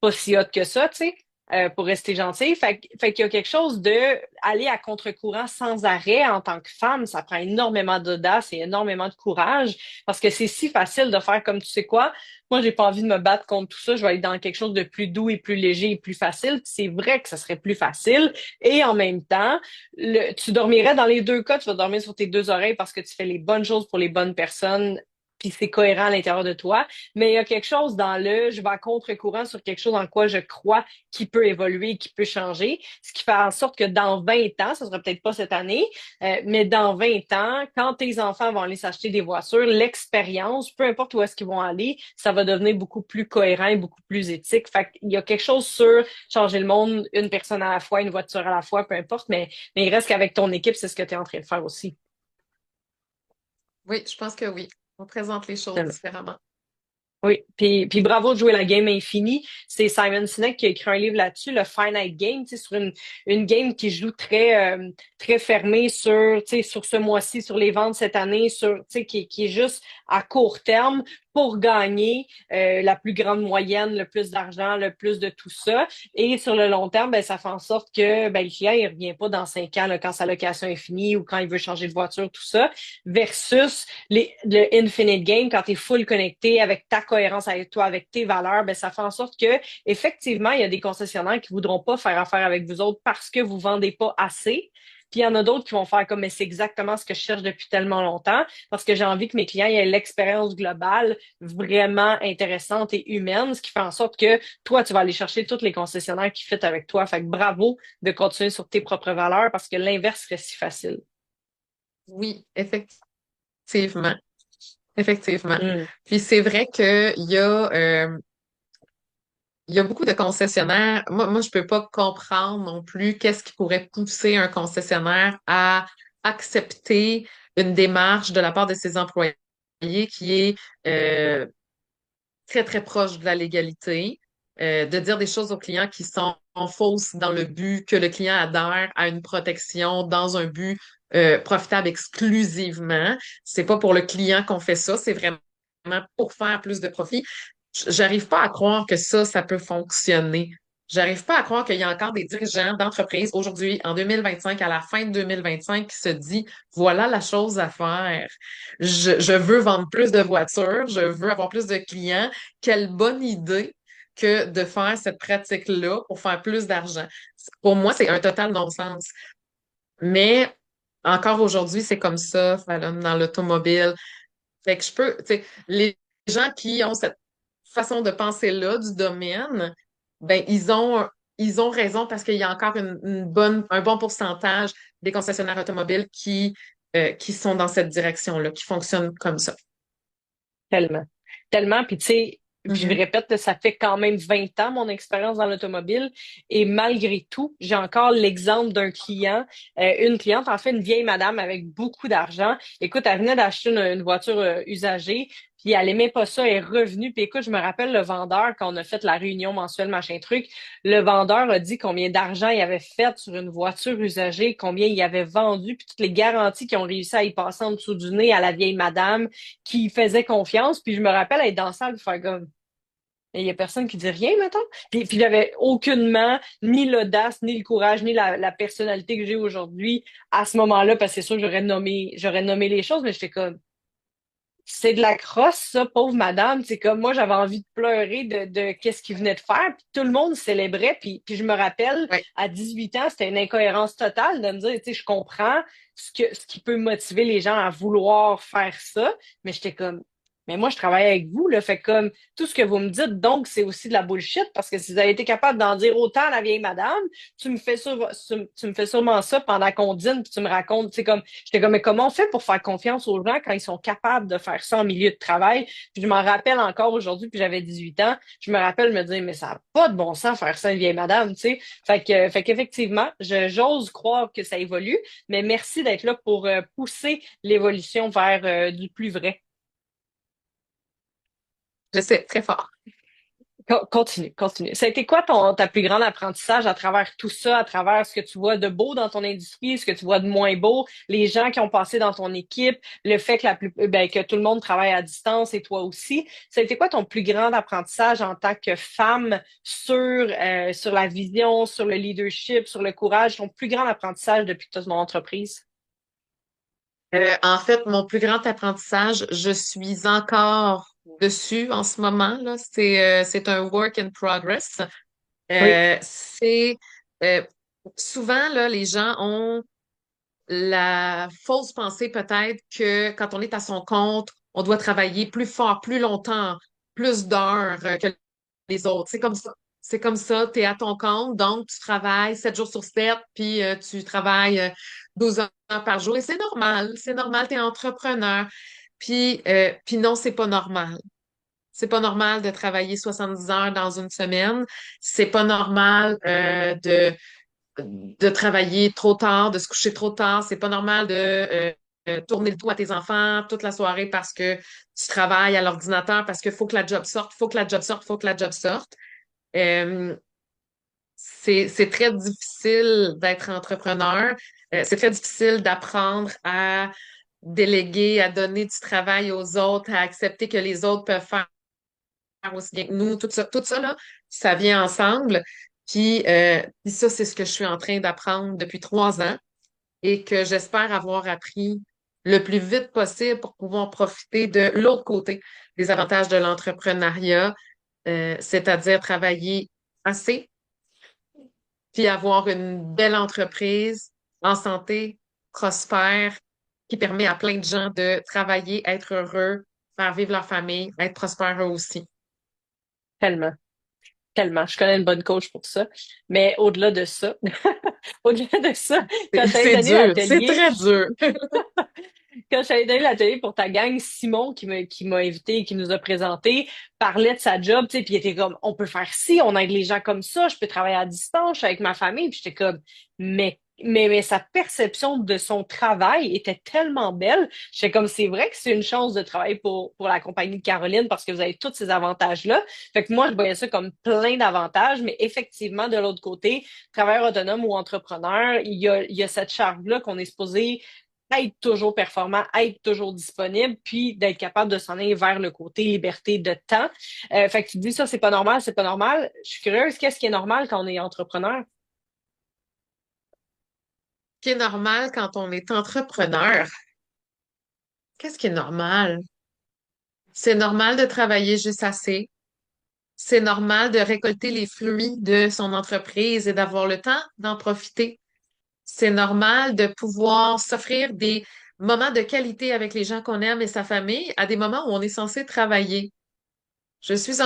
Speaker 2: pas si hot que ça, tu sais, pour rester gentil. Fait qu'il y a quelque chose de aller à contre-courant sans arrêt en tant que femme, ça prend énormément d'audace et énormément de courage parce que c'est si facile de faire comme tu sais quoi. Moi, j'ai pas envie de me battre contre tout ça. Je vais aller dans quelque chose de plus doux et plus léger et plus facile. Puis c'est vrai que ça serait plus facile. Et en même temps, tu dormirais dans les deux cas. Tu vas dormir sur tes deux oreilles parce que tu fais les bonnes choses pour les bonnes personnes puis c'est cohérent à l'intérieur de toi. Mais il y a quelque chose dans je vais à contre-courant sur quelque chose en quoi je crois qui peut évoluer, qui peut changer, ce qui fait en sorte que dans 20 ans, ça sera peut-être pas cette année, mais dans 20 ans, quand tes enfants vont aller s'acheter des voitures, l'expérience, peu importe où est-ce qu'ils vont aller, ça va devenir beaucoup plus cohérent et beaucoup plus éthique. Fait qu'il y a quelque chose sur changer le monde, une personne à la fois, une voiture à la fois, peu importe, mais il reste qu'avec ton équipe, c'est ce que tu es en train de faire aussi.
Speaker 1: Oui, je pense que oui. On présente les choses différemment.
Speaker 2: Oui, puis bravo de jouer la game infinie. C'est Simon Sinek qui a écrit un livre là-dessus, le Finite Game, tu sais, sur une game qui joue très fermée sur, tu sais, sur ce mois-ci, sur les ventes cette année, sur, tu sais, qui est juste à court terme pour gagner la plus grande moyenne, le plus d'argent, le plus de tout ça. Et sur le long terme, ben, ça fait en sorte que ben, le client, il revient pas dans 5 ans là, quand sa location est finie ou quand il veut changer de voiture, tout ça, versus le Infinite Game, quand tu es full connecté avec ta cohérence avec toi, avec tes valeurs, ben, ça fait en sorte que, effectivement, il y a des concessionnaires qui voudront pas faire affaire avec vous autres parce que vous vendez pas assez. Puis il y en a d'autres qui vont faire comme, mais c'est exactement ce que je cherche depuis tellement longtemps, parce que j'ai envie que mes clients aient l'expérience globale vraiment intéressante et humaine, ce qui fait en sorte que toi, tu vas aller chercher tous les concessionnaires qui fit avec toi. Fait que bravo de continuer sur tes propres valeurs parce que l'inverse serait si facile.
Speaker 1: Oui, effectivement. Effectivement.
Speaker 2: Mm.
Speaker 1: Puis c'est vrai qu'il y a il y a beaucoup de concessionnaires. Moi, je peux pas comprendre non plus qu'est-ce qui pourrait pousser un concessionnaire à accepter une démarche de la part de ses employés qui est euh, très, très proche de la légalité, de dire des choses aux clients qui sont fausses dans le but que le client adhère à une protection dans un but profitable exclusivement. C'est pas pour le client qu'on fait ça, c'est vraiment pour faire plus de profit. J'arrive pas à croire que ça peut fonctionner. J'arrive pas à croire qu'il y a encore des dirigeants d'entreprise aujourd'hui, en 2025, à la fin de 2025, qui se dit, voilà la chose à faire. Je veux vendre plus de voitures, je veux avoir plus de clients. Quelle bonne idée que de faire cette pratique-là pour faire plus d'argent. Pour moi, c'est un total non-sens. Mais encore aujourd'hui, c'est comme ça, Fallon, dans l'automobile. Fait que je peux, tu sais, les gens qui ont cette façon de penser-là du domaine, ben, ils ont raison parce qu'il y a encore un bon pourcentage des concessionnaires automobiles qui sont dans cette direction-là, qui fonctionnent comme ça.
Speaker 2: Tellement. Tellement. Puis tu sais, puis je
Speaker 1: Mhm.
Speaker 2: répète, ça fait quand même 20 ans mon expérience dans l'automobile. Et malgré tout, j'ai encore l'exemple d'un client, une cliente, en fait, une vieille madame avec beaucoup d'argent. Écoute, elle venait d'acheter une voiture usagée. Puis elle aimait pas ça, elle est revenue. Puis écoute, je me rappelle le vendeur, quand on a fait la réunion mensuelle, machin truc, le vendeur a dit combien d'argent il avait fait sur une voiture usagée, combien il avait vendu, puis toutes les garanties qui ont réussi à y passer en dessous du nez à la vieille madame qui faisait confiance. Puis je me rappelle être dans la salle et faire comme, il y a personne qui dit rien, mettons. Puis j'avais aucunement ni l'audace, ni le courage, ni la personnalité que j'ai aujourd'hui à ce moment-là, parce que c'est sûr que j'aurais nommé les choses, mais j'étais comme, c'est de la crosse, ça, pauvre madame. C'est comme moi, j'avais envie de pleurer de qu'est-ce qu'il venait de faire. Puis tout le monde célébrait. Puis je me rappelle,
Speaker 1: Ouais.
Speaker 2: à 18 ans, c'était une incohérence totale de me dire, tu sais, je comprends ce qui peut motiver les gens à vouloir faire ça. Mais j'étais comme, mais moi, je travaille avec vous, là. Fait comme tout ce que vous me dites, donc, c'est aussi de la bullshit. Parce que si vous avez été capable d'en dire autant à la vieille madame, tu me fais sûrement ça pendant qu'on dîne, puis tu me racontes, tu sais, comme, j'étais comme, mais comment on fait pour faire confiance aux gens quand ils sont capables de faire ça en milieu de travail? Puis je m'en rappelle encore aujourd'hui, puis j'avais 18 ans. Je me rappelle me dire, mais ça n'a pas de bon sens faire ça, une vieille madame, tu sais. Fait qu'effectivement, j'ose croire que ça évolue, mais merci d'être là pour pousser l'évolution vers du plus vrai.
Speaker 1: Je sais, très fort.
Speaker 2: Continue, continue. Ça a été quoi ta plus grande apprentissage à travers tout ça, à travers ce que tu vois de beau dans ton industrie, ce que tu vois de moins beau, les gens qui ont passé dans ton équipe, le fait que que tout le monde travaille à distance et toi aussi. Ça a été quoi ton plus grand apprentissage en tant que femme sur la vision, sur le leadership, sur le courage, ton plus grand apprentissage depuis que tu as ton entreprise?
Speaker 1: En fait, mon plus grand apprentissage, je suis encore dessus en ce moment, là. C'est un work in progress.
Speaker 2: Oui.
Speaker 1: C'est euh, souvent, là, les gens ont la fausse pensée peut-être que quand on est à son compte, on doit travailler plus fort, plus longtemps, plus d'heures que les autres. C'est comme ça. C'est comme ça, tu es à ton compte, donc tu travailles 7 jours sur 7, puis tu travailles 12 heures par jour. Et c'est normal, tu es entrepreneur. Puis non, c'est pas normal. C'est pas normal de travailler 70 heures dans une semaine. C'est pas normal de travailler trop tard, de se coucher trop tard. C'est pas normal de tourner le tout à tes enfants toute la soirée parce que tu travailles à l'ordinateur, parce qu'il faut que la job sorte, faut que la job sorte, faut que la job sorte. Euh, c'est très difficile d'être entrepreneur. C'est très difficile d'apprendre à déléguer, à donner du travail aux autres, à accepter que les autres peuvent faire aussi bien que nous. Tout ça là, ça vient ensemble. Puis ça, c'est ce que je suis en train d'apprendre depuis 3 ans et que j'espère avoir appris le plus vite possible pour pouvoir profiter de l'autre côté des avantages de l'entrepreneuriat, c'est-à-dire travailler assez, puis avoir une belle entreprise en santé, prospère, qui permet à plein de gens de travailler, être heureux, faire vivre leur famille, être prospères eux aussi.
Speaker 2: Tellement, tellement. Je connais une bonne coach pour ça. Mais au-delà de ça, au-delà de ça, quand tu as
Speaker 1: C'est
Speaker 2: donné
Speaker 1: dur, c'est
Speaker 2: l'atelier,
Speaker 1: très dur.
Speaker 2: Quand j'avais donné l'atelier pour ta gang, Simon, qui m'a invité, qui nous a présenté, parlait de sa job, tu sais, puis il était comme, on peut faire ci, on aide les gens comme ça, je peux travailler à distance, je suis avec ma famille, puis j'étais comme, mais sa perception de son travail était tellement belle. J'étais comme, c'est vrai que c'est une chance de travailler pour la compagnie de Caroline parce que vous avez tous ces avantages-là. Fait que moi, je voyais ça comme plein d'avantages, mais effectivement, de l'autre côté, travailleur autonome ou entrepreneur, il y a cette charge-là qu'on est supposé être toujours performant, être toujours disponible, puis d'être capable de s'en aller vers le côté liberté de temps. Fait que tu dis ça, c'est pas normal, c'est pas normal. Je suis curieuse, qu'est-ce qui est normal quand on est entrepreneur?
Speaker 1: Ce qui est normal quand on est entrepreneur, qu'est-ce qui est normal? C'est normal de travailler juste assez. C'est normal de récolter les fruits de son entreprise et d'avoir le temps d'en profiter. C'est normal de pouvoir s'offrir des moments de qualité avec les gens qu'on aime et sa famille à des moments où on est censé travailler. Je suis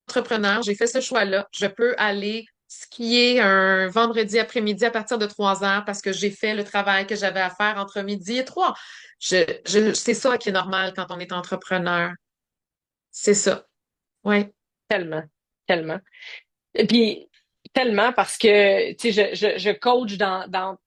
Speaker 1: entrepreneur, j'ai fait ce choix-là. Je peux aller skier un vendredi après-midi à partir de 3 heures parce que j'ai fait le travail que j'avais à faire entre midi et 3. C'est ça qui est normal quand on est entrepreneur. C'est ça. Oui.
Speaker 2: Tellement, tellement. Et puis, tellement parce que, tu sais, je coach dans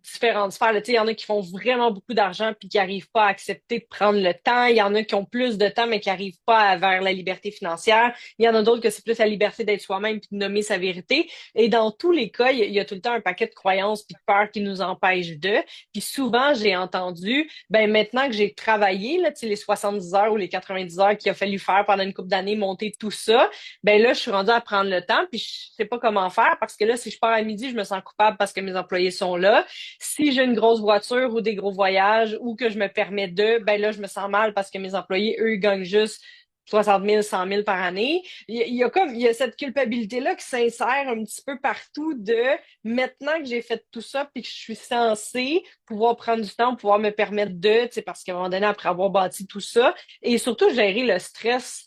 Speaker 2: différentes sphères. Là. Tu sais, il y en a qui font vraiment beaucoup d'argent puis qui n'arrivent pas à accepter de prendre le temps. Il y en a qui ont plus de temps mais qui n'arrivent pas vers la liberté financière. Il y en a d'autres que c'est plus la liberté d'être soi-même puis de nommer sa vérité. Et dans tous les cas, il y a tout le temps un paquet de croyances puis de peurs qui nous empêchent de. Puis souvent, j'ai entendu, ben maintenant que j'ai travaillé, là, tu sais, les 70 heures ou les 90 heures qu'il a fallu faire pendant une couple d'années, monter tout ça, ben là, je suis rendue à prendre le temps puis je sais pas comment faire parce que là, si je pars à midi, je me sens coupable parce que mes employés sont là. Si j'ai une grosse voiture ou des gros voyages ou que je me permets de, ben là, je me sens mal parce que mes employés, eux, ils gagnent juste 60 000, 100 000 par année. Il y a cette culpabilité-là qui s'insère un petit peu partout de maintenant que j'ai fait tout ça puis que je suis censée pouvoir prendre du temps, pouvoir me permettre de, tu sais, parce qu'à un moment donné, après avoir bâti tout ça, et surtout gérer le stress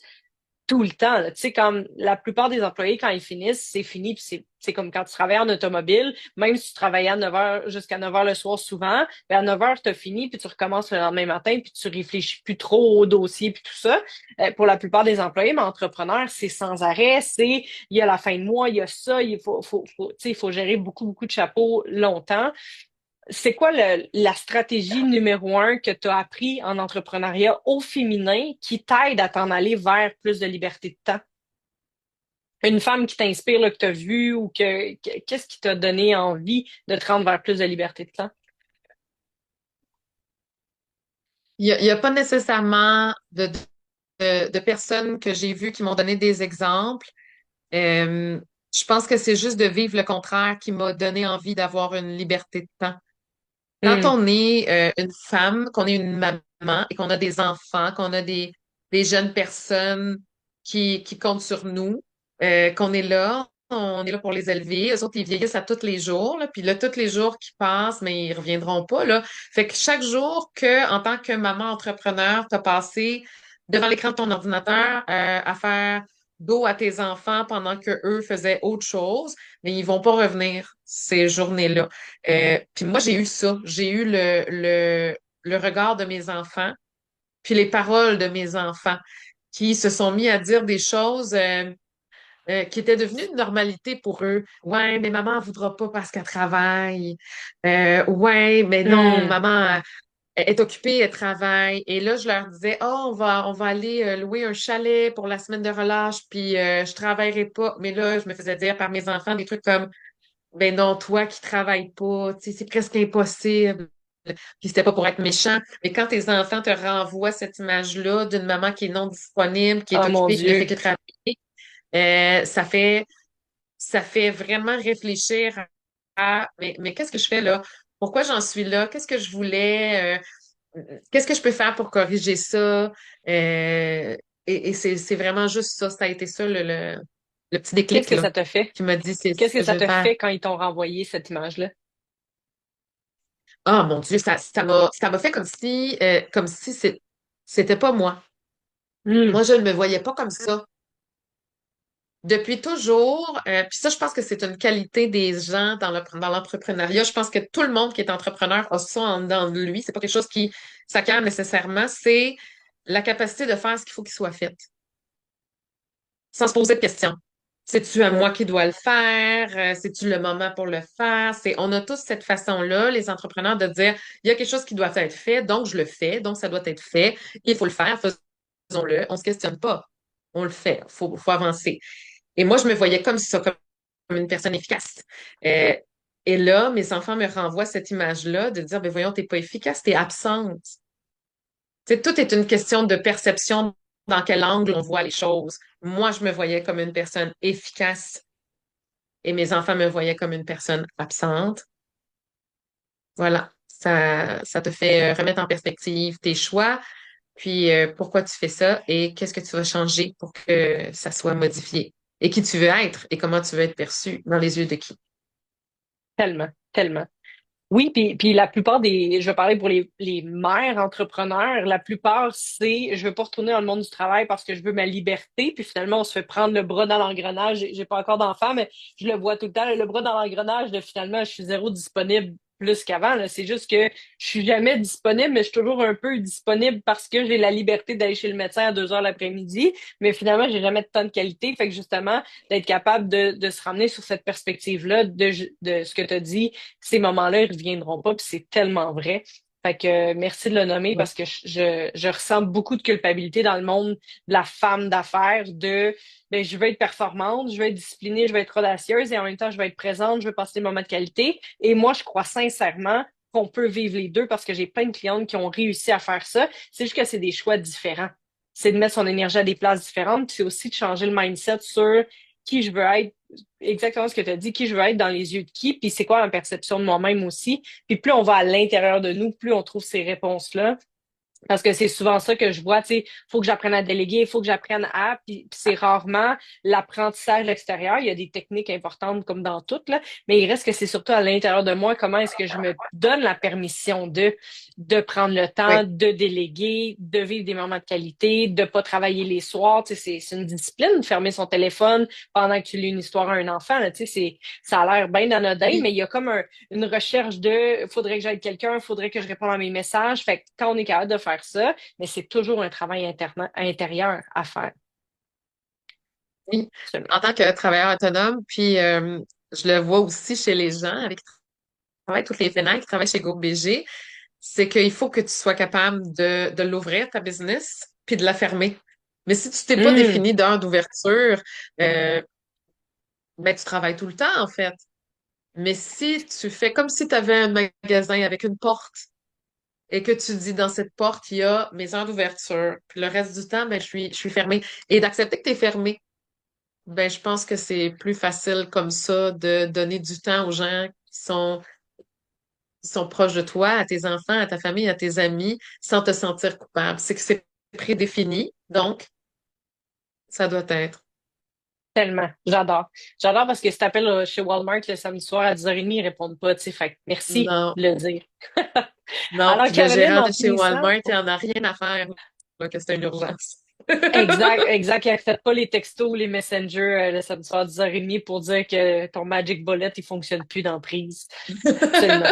Speaker 2: tout le temps, là. Tu sais, comme la plupart des employés, quand ils finissent, c'est fini. Puis c'est comme quand tu travailles en automobile, même si tu travaillais à 9 heures jusqu'à 9 heures le soir souvent, ben à 9 heures, tu as fini, puis tu recommences le lendemain matin, puis tu réfléchis plus trop au dossier, puis tout ça. Pour la plupart des employés, mais entrepreneurs, c'est sans arrêt, il y a la fin de mois, il y a ça, tu sais, il faut gérer beaucoup, beaucoup de chapeaux longtemps. C'est quoi la stratégie numéro un que tu as appris en entrepreneuriat au féminin qui t'aide à t'en aller vers plus de liberté de temps? Une femme qui t'inspire, là, que tu as vue ou qu'est-ce qui t'a donné envie de te rendre vers plus de liberté de temps?
Speaker 1: Il y a pas nécessairement de personnes que j'ai vues qui m'ont donné des exemples. Euh, je pense que c'est juste de vivre le contraire qui m'a donné envie d'avoir une liberté de temps. Quand
Speaker 2: Hmm.
Speaker 1: on est une femme, qu'on est une maman et qu'on a des enfants, qu'on a des jeunes personnes qui comptent sur nous, qu'on est là, on est là pour les élever. Eux autres, ils vieillissent à tous les jours, là, puis là, tous les jours qui passent, mais ils reviendront pas, là. Fait que chaque jour que, en tant que maman entrepreneur, tu as passé devant l'écran de ton ordinateur à faire dos à tes enfants pendant que eux faisaient autre chose, mais ils vont pas revenir ces journées-là. Puis moi, j'ai eu ça. J'ai eu le regard de mes enfants, puis les paroles de mes enfants qui se sont mis à dire des choses qui étaient devenues une normalité pour eux. Ouais, mais maman ne voudra pas parce qu'elle travaille. Ouais, mais non,
Speaker 2: Hmm.
Speaker 1: maman est occupée, elle travaille. Et là, je leur disais, oh, on va aller louer un chalet pour la semaine de relâche, puis je travaillerai pas. Mais là, je me faisais dire par mes enfants des trucs comme ben non, toi qui travailles pas, tu sais, c'est presque impossible. Puis c'était pas pour être méchant, mais quand tes enfants te renvoient cette image-là d'une maman qui est non disponible, qui est
Speaker 2: Oh mon
Speaker 1: occupée, qui ne fait
Speaker 2: Dieu.
Speaker 1: que travailler, ça fait vraiment réfléchir mais qu'est-ce que je fais là? Pourquoi j'en suis là? Qu'est-ce que je voulais? Qu'est-ce que je peux faire pour corriger ça? Et c'est vraiment juste ça. Ça a été ça le petit
Speaker 2: Qu'est-ce
Speaker 1: déclic
Speaker 2: que
Speaker 1: là,
Speaker 2: ça te fait?
Speaker 1: qui m'a dit c'est
Speaker 2: Qu'est-ce
Speaker 1: ce
Speaker 2: que
Speaker 1: que je
Speaker 2: ça
Speaker 1: vais
Speaker 2: te
Speaker 1: faire.
Speaker 2: fait quand ils t'ont renvoyé cette image-là?
Speaker 1: Ah mon Dieu, ça m'a fait comme si c'était pas moi.
Speaker 2: Hmm.
Speaker 1: Moi, je ne me voyais pas comme ça. Depuis toujours, puis ça, je pense que c'est une qualité des gens dans l'entrepreneuriat. Je pense que tout le monde qui est entrepreneur a ça en dedans de lui. C'est pas quelque chose qui s'acquiert nécessairement. C'est la capacité de faire ce qu'il faut qu'il soit fait, sans se poser de questions. C'est-tu à moi qui dois le faire? C'est-tu le moment pour le faire? On a tous cette façon-là, les entrepreneurs, de dire, il y a quelque chose qui doit être fait, donc je le fais, donc ça doit être fait. Il faut le faire, faisons-le. On se questionne pas. On le fait. Faut avancer. Et moi, je me voyais comme ça, comme une personne efficace. Euh, et là, mes enfants me renvoient cette image-là de dire, ben voyons, t'es pas efficace, t'es absente. Tu sais, tout est une question de perception, dans quel angle on voit les choses. Moi, je me voyais comme une personne efficace et mes enfants me voyaient comme une personne absente. Voilà, ça te fait remettre en perspective tes choix, puis pourquoi tu fais ça et qu'est-ce que tu vas changer pour que ça soit modifié et qui tu veux être et comment tu veux être perçu dans les yeux de qui.
Speaker 2: Tellement, tellement. Oui, puis la plupart des, je vais parler pour les mères entrepreneurs, la plupart, c'est je veux pas retourner dans le monde du travail parce que je veux ma liberté, puis finalement, on se fait prendre le bras dans l'engrenage. J'ai pas encore d'enfant, mais je le vois tout le temps, le bras dans l'engrenage de finalement, je suis zéro disponible plus qu'avant, là. C'est juste que je suis jamais disponible, mais je suis toujours un peu disponible parce que j'ai la liberté d'aller chez le médecin à 2 heures l'après-midi, mais finalement, j'ai jamais de temps de qualité. Fait que justement, d'être capable de se ramener sur cette perspective-là de ce que tu as dit, ces moments-là, ils reviendront pas, puis c'est tellement vrai. Fait que merci de le nommer
Speaker 1: Ouais.
Speaker 2: parce que je ressens beaucoup de culpabilité dans le monde de la femme d'affaires, de ben, je veux être performante, je veux être disciplinée, je veux être audacieuse et en même temps, je veux être présente, je veux passer des moments de qualité. Et moi, je crois sincèrement qu'on peut vivre les deux parce que j'ai plein de clientes qui ont réussi à faire ça. C'est juste que c'est des choix différents. C'est de mettre son énergie à des places différentes, puis c'est aussi de changer le mindset sur qui je veux être, exactement ce que tu as dit, qui je veux être dans les yeux de qui, puis c'est quoi ma perception de moi-même aussi. Puis plus on va à l'intérieur de nous, plus on trouve ces réponses-là. Parce que c'est souvent ça que je vois, tu sais, faut que j'apprenne à déléguer, il faut que j'apprenne à, puis c'est rarement l'apprentissage extérieur. Il y a des techniques importantes comme dans tout, là, mais il reste que c'est surtout à l'intérieur de moi, comment est-ce que je me donne la permission de prendre le temps,
Speaker 1: Oui,
Speaker 2: de déléguer, de vivre des moments de qualité, de pas travailler les soirs, tu sais, c'est une discipline de fermer son téléphone pendant que tu lis une histoire à un enfant, là, tu sais, ça a l'air bien anodin,
Speaker 1: oui,
Speaker 2: mais il y a comme une recherche de faudrait que j'aide quelqu'un, faudrait que je réponde à mes messages. Fait que quand on est capable de faire ça, mais c'est toujours un travail intérieur à faire.
Speaker 1: oui.
Speaker 2: Absolument.
Speaker 1: En tant que travailleur autonome, puis je le vois aussi chez les gens avec qui travaillent, toutes les vénères qui travaillent chez Groupe BG, c'est qu'il faut que tu sois capable de l'ouvrir, ta business, puis de la fermer. Mais si tu t'es pas
Speaker 2: Hum,
Speaker 1: défini d'heure d'ouverture, euh, ben tu travailles tout le temps, en fait. Mais si tu fais comme si tu avais un magasin avec une porte et que tu dis dans cette porte, il y a mes heures d'ouverture, puis le reste du temps, ben, je suis fermée. Et d'accepter que tu es fermé, ben, je pense que c'est plus facile comme ça de donner du temps aux gens qui sont proches de toi, à tes enfants, à ta famille, à tes amis, sans te sentir coupable. C'est que c'est prédéfini, donc ça doit être.
Speaker 2: tellement. J'adore. J'adore parce que si t'appelles chez Walmart le samedi soir à 10h30, ils répondent pas, tu sais. Fait que merci
Speaker 1: Non,
Speaker 2: de le dire.
Speaker 1: non.
Speaker 2: Alors,
Speaker 1: Puis le
Speaker 2: Caroline,
Speaker 1: gérant
Speaker 2: en
Speaker 1: de chez
Speaker 2: finissant,
Speaker 1: Walmart, il en a rien à faire, là, que c'est une urgence.
Speaker 2: exact, exact. Il accepte pas les textos ou les messengers le samedi soir à 10h30 pour dire que ton Magic Bullet, il fonctionne plus dans prise. Absolument.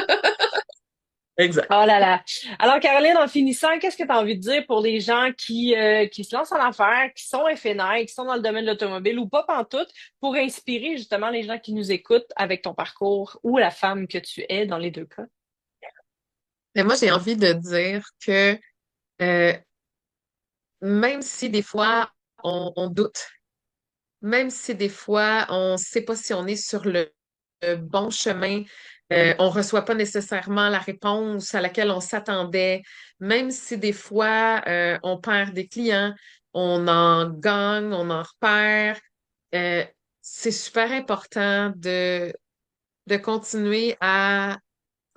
Speaker 1: Exact.
Speaker 2: Oh là là. Alors, Caroline, en finissant, qu'est-ce que tu as envie de dire pour les gens qui se lancent en affaires, qui sont FNI, qui sont dans le domaine de l'automobile ou pas pantoute, pour inspirer justement les gens qui nous écoutent avec ton parcours ou la femme que tu es dans les deux cas?
Speaker 1: Mais moi, j'ai envie de dire que euh, même si des fois on doute, même si des fois on ne sait pas si on est sur le bon chemin, on ne reçoit pas nécessairement la réponse à laquelle on s'attendait, même si des fois on perd des clients, on en gagne, on en repère, euh, c'est super important de continuer à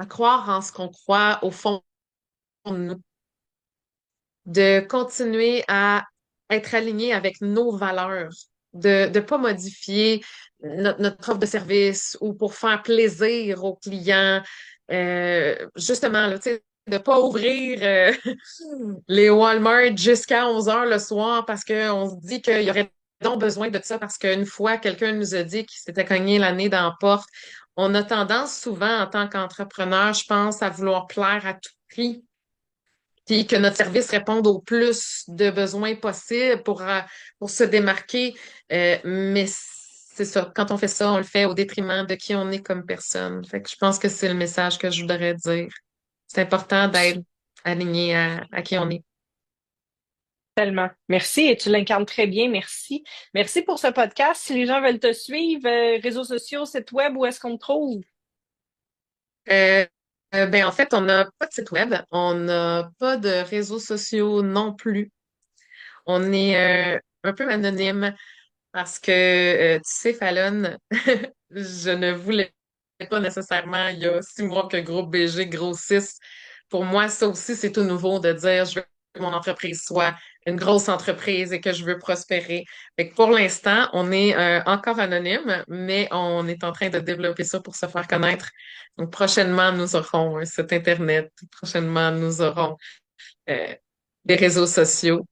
Speaker 1: croire en ce qu'on croit au fond de nous, de continuer à être aligné avec nos valeurs, de ne pas modifier notre offre de service ou pour faire plaisir aux clients. Justement, là, tu sais, de ne pas ouvrir les Walmart jusqu'à 11 heures le soir parce qu'on se dit qu'il y aurait donc besoin de ça parce qu'une fois, quelqu'un nous a dit qu'il s'était cogné la nez dans la porte. On a tendance souvent, en tant qu'entrepreneur, je pense, à vouloir plaire à tout prix, puis que notre service réponde au plus de besoins possibles pour se démarquer. Mais c'est ça, quand on fait ça, on le fait au détriment de qui on est comme personne. Fait que je pense que c'est le message que je voudrais dire. C'est important d'être aligné à qui on est.
Speaker 2: Tellement. Merci et tu l'incarnes très bien. Merci. Merci pour ce podcast. Si les gens veulent te suivre, réseaux sociaux, site web, où est-ce qu'on te trouve?
Speaker 1: Euh, ben, en fait, on n'a pas de site web, on n'a pas de réseaux sociaux non plus. On est un peu anonyme parce que, tu sais, Fallon, je ne voulais pas nécessairement il y a 6 mois que Groupe BG grossisse. Pour moi, ça aussi, c'est tout nouveau de dire je veux que mon entreprise soit une grosse entreprise et que je veux prospérer. Fait que pour l'instant, on est encore anonyme, mais on est en train de développer ça pour se faire connaître. Donc, prochainement, nous aurons un site Internet. Prochainement, nous aurons euh, des réseaux sociaux.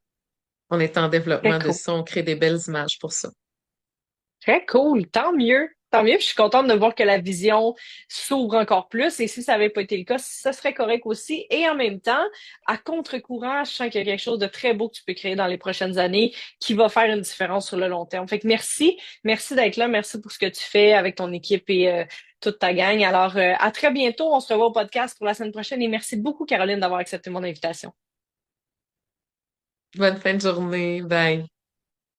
Speaker 1: On est en
Speaker 2: Très
Speaker 1: développement de
Speaker 2: cool.
Speaker 1: ça. On crée des belles images pour ça.
Speaker 2: Très cool. Tant mieux. Tant mieux. Puis je suis contente de voir que la vision s'ouvre encore plus. Et si ça n'avait pas été le cas, ça serait correct aussi. Et en même temps, à contre-courant, je sens qu'il y a quelque chose de très beau que tu peux créer dans les prochaines années qui va faire une différence sur le long terme. Fait que merci. Merci d'être là. Merci pour ce que tu fais avec ton équipe et toute ta gang. Alors, à très bientôt. On se revoit au podcast pour la semaine prochaine. Et merci beaucoup, Caroline, d'avoir accepté mon invitation.
Speaker 1: Bonne fin de journée. Bye.